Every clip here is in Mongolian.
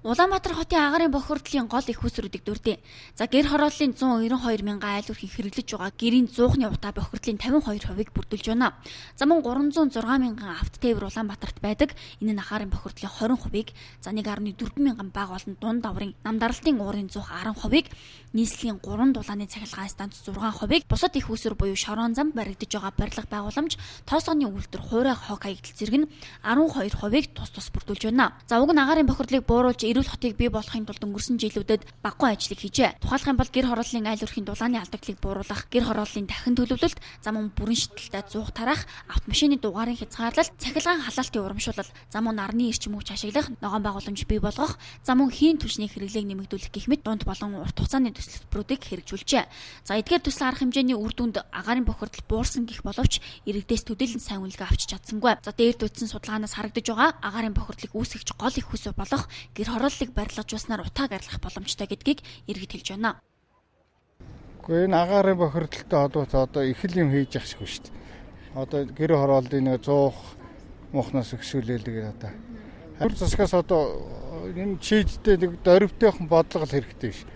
Улаанбаатар хотын агаарын бохирдлын гол их усруудыг дүрдээ. За гэр хорооллын 192 мянган айл өрхийн хэрэглэж байгаа гэрийн 100-ны утаа бохирдлын 52%-ыг бүрдүүлж байна. За мөн 306 мянган авто тээвэр Улаанбаатарт байдаг. Энэ нь агаарын бохирдлын 20%-ыг, за 1.4 мянган бага болон дунд даврын намдаралтын уурын 110%-ыг, нийслэлийн 3 дулааны цахилгаан станц 6%-ыг, бусад их уср буюу шорон зам баригдаж байгаа барилга байгууламж, тооцооны үйлдвэр, хуурай хог хаягдал зэрэг нь 12%-ыг тус бүрдүүлж байна. За уг нь агаарын бохирдлыг бууруулж эрүүл хотыг бий болохын тулд өнгөрсөн жилүүдэд багахан ажлыг хийжээ. Тухайлх юм бол гэр хорооллын айл өрхийн дулааны алдагдлыг бууруулах, гэр хорооллын дахин төлөвлөлт, за мөн бүрэн шидэлтэй зуух тараах, автомашины дугаарын хязгаарлалт, цахилгаан халаалтын урамшуулал, за мөн нарны эрчим хүч ашиглах, ногоон байгууламж бий болгох, за мөн хийн түвшний хэрэглээг нэмэгдүүлэх гэх мэт дунд болон урт хугацааны төсөлбөрүүдийг хэрэгжүүлжээ. За эдгээр төсөл арга хэмжээний үр дүнд агаарын бохирдол буурсан гэх боловч иргэдээс төдийлөн сайн үнэлгээ авчиж чадсангүй. За дээр дутсан судалгаанаас харагдаж байгаа агаарын бохирдлыг үүсгэж гол их уср болох гэр хорооллыг барилгажуулснаар утаа гарлах боломжтой гэдгийг иргэд хэлж байна. Гэхдээ энэ агаарын бохирдолтой холбоотой одоо их л юм хийж ах шиг шүү дээ. Одоо гэр хорооллын нэг 100 мухнаас өксүүлээлэг одоо. Хөр засгаас одоо энэ чийдтэй нэг дөрвтэйхэн бодлого хэрэгтэй биш.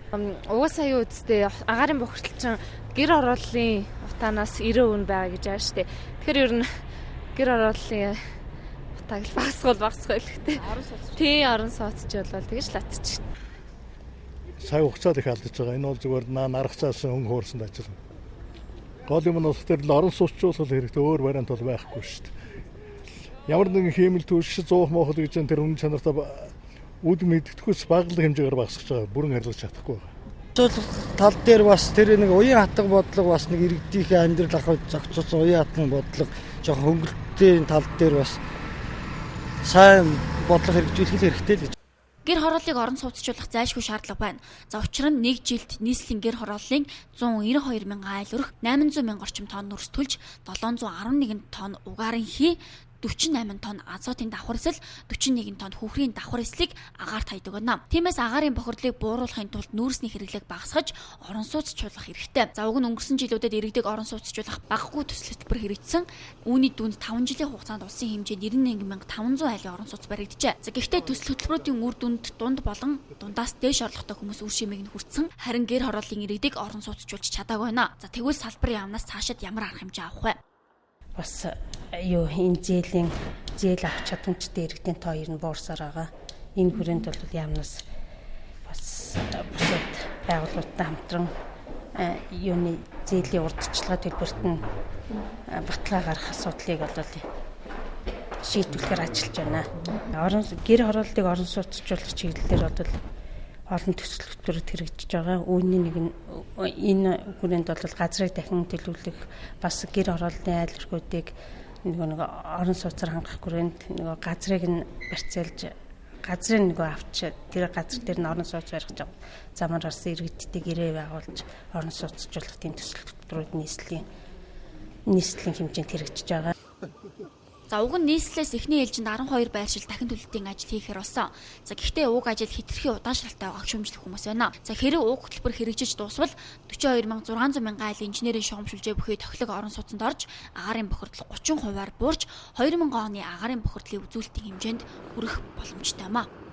Угаасаа юу үстэй агаарын бохирдол чинь гэр хорооллын утаанаас 90% байгаа гэж байгаа шүү дээ. Тэгэхээр ер нь гэр хорооллын утааг багасгал хэрэгтэй. Тий, орон сууцч болвол тэгэж латчих. Сая хугацаад их алдаж байгаа. Энэ бол зүгээр нарагцаас өнгө хуурсанд ажил. Гол юм нь улс төр л орон сууцчлуулах хэрэгтэй, өөр вариант бол байхгүй шүү дээ. Ямар нэгэн хиймэл түвш 100 моохол гэж тэр үнэ чанартаа үд мэддэхүйс баглах хэмжээгээр багасгаж байгаа. Бүрэн харилцаж чадахгүй байгаа. Тал дээр бас тэр нэг уян хатга бодлого бас нэг иргэдийнхээ амьдрал ахуйд зохицуулсан уян хатгын бодлого жоохон хөнгөлөлтийн тал дээр бас сайн бодлого хэрэгжүүлэх хэрэгтэй л гэж. Гэр хорооллыг орон сууцчлуулах зайлшгүй шаардлага байна. За учир нь нэг жилд нийслэлийн гэр хорооллын 192 мянган айл өрх, 800 мянган орчим тонн нүрс төлж, 711 тонн угаарын хий, 48 тонн азотын давхар эсэл, 41 тонн хүүхрийн давхар эслийг агаарт хайдаг байна. Тиймээс агаарын бохирдлыг бууруулахын тулд нүүрсний хэрэглээг багасгаж орон сууцчлуулах хэрэгтэй. За уг нь өнгөрсөн жилүүдэд иргэдэг орон сууцчлуулах багагүй төсөл хөтөлбөр хэрэгжсэн. Үүний дүнд 5 жилийн хугацаанд улсын хэмжээнд 91500 айлын орон сууц баригджээ. За гэхдээ төсөл хөтөлбөрүүдийн үр дүнд дунд болон дундаас дээш орлоготой хүмүүс үр шимийг нь хүртсэн. Харин гэр хорооллын иргэдэг орон сууцчлуулж чадаагүй байна. За тэгвэл салбарын яамнаас цаашид ямар арга хэмжээ авах вэ? Бас энэ зээл авах чадамжтай иргэдийн тоо ер нь буурсаар байгаа. Энэ хүрээнд бол яамнаас бас бусад байгууллагуудтай хамтран юуны зээлийн урдчлага төлбөрт нь баталгаа гаргах асуудлыг одоо шийдвэрлэхээр ажиллаж байна. Гэр хорооллыг орон сууцчлуулах чиглэлээр одоо олон төсөл хөтөлбөрөд хэрэгжиж байгаа. Үүний нэг нь энэ хүрээнд бол газрыг дахин төлөвлөх, бас гэр хорооллын айл өрхүүдийг нэг орон сууцаар хангах хүрээнд нэг газрыг нь барьцаалж, газрын нэг авч тэр газар дээр нь орон сууц барих замаар гарсан иргэдтэй гэрээ байгуулж орон сууцчлуулах тийм төсөл хөтөлбөрүүд нийслэлийн хэмжээнд хэрэгжиж байгаа. За уг нь нийслэлээс эхний ээлжинд 12 байршил дахин төлөлтийн ажил хийхээр болсон. За гэхдээ уг ажил хэтэрхий удааншралтай байгааг шүүмжлэх хүмүүс байна. За хэрэв уг хөтөлбөр хэрэгжиж дуусвал 42600 мянган айл инженерийн шугамшилжээ бүхий тохилог орон сууцнд орж агаарын бохирдол 30%-аар буурч 2000 оны агаарын бохирдлын үзүүлэлтийн хэмжээнд хүрэх боломжтой юм а.